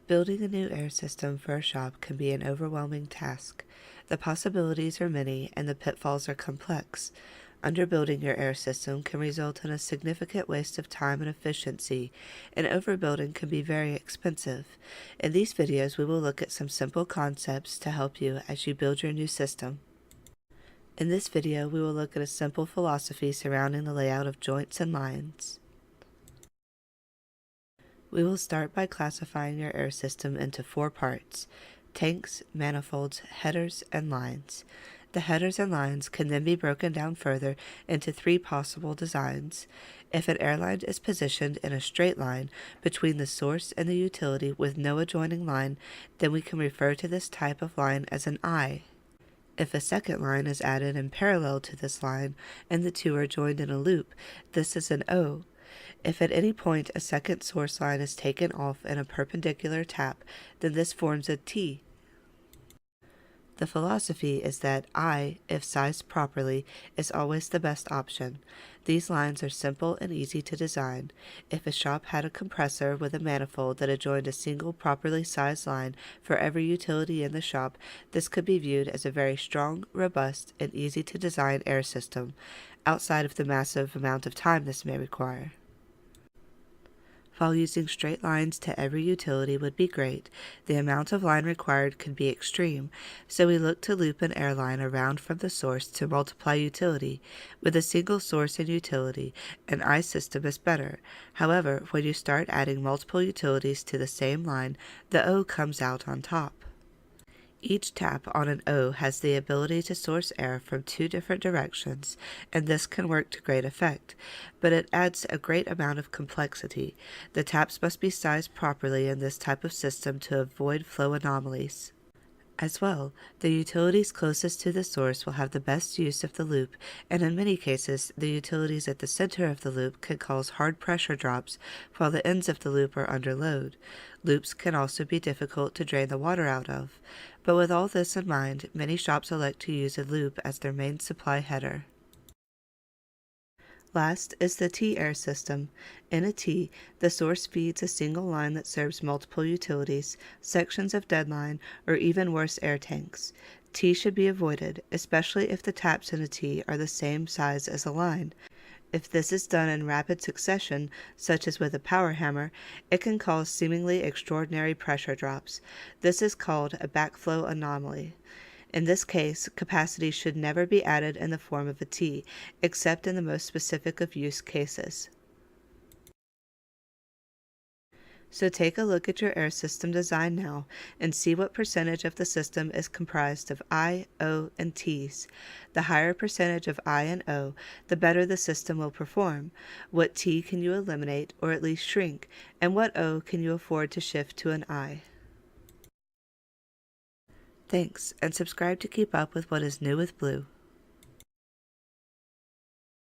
Building a new air system for a shop can be an overwhelming task. The possibilities are many and the pitfalls are complex. Underbuilding your air system can result in a significant waste of time and efficiency, and overbuilding can be very expensive. In these videos, we will look at some simple concepts to help you as you build your new system. In this video, we will look at a simple philosophy surrounding the layout of joints and lines. We will start by classifying your air system into 4 parts: tanks, manifolds, headers, and lines. The headers and lines can then be broken down further into 3 possible designs. If an airline is positioned in a straight line between the source and the utility with no adjoining line, then we can refer to this type of line as an eye. If a second line is added in parallel to this line and the two are joined in a loop, this is an O. If at any point a second source line is taken off in a perpendicular tap, then this forms a T. The philosophy is that I, if sized properly, is always the best option. These lines are simple and easy to design. If a shop had a compressor with a manifold that adjoined a single properly sized line for every utility in the shop, this could be viewed as a very strong, robust, and easy to design air system, outside of the massive amount of time this may require. While using straight lines to every utility would be great, the amount of line required could be extreme, so we look to loop an airline around from the source to multiply utility. With a single source and utility, an eye system is better. However, when you start adding multiple utilities to the same line, the O comes out on top. Each tap on an O has the ability to source air from 2 different directions, and this can work to great effect, but it adds a great amount of complexity. The taps must be sized properly in this type of system to avoid flow anomalies. As well, the utilities closest to the source will have the best use of the loop, and in many cases, the utilities at the center of the loop can cause hard pressure drops, while the ends of the loop are under load. Loops can also be difficult to drain the water out of. But with all this in mind, many shops elect to use a loop as their main supply header. Last is the T-air system. In a T, the source feeds a single line that serves multiple utilities, sections of deadline, or even worse, air tanks. T should be avoided, especially if the taps in a T are the same size as a line. If this is done in rapid succession, such as with a power hammer, it can cause seemingly extraordinary pressure drops. This is called a backflow anomaly. In this case, capacity should never be added in the form of a T, except in the most specific of use cases. So take a look at your air system design now and see what percentage of the system is comprised of I, O, and T's. The higher percentage of I and O, the better the system will perform. What T can you eliminate or at least shrink, and what O can you afford to shift to an I? Thanks, and subscribe to keep up with what is new with Blue.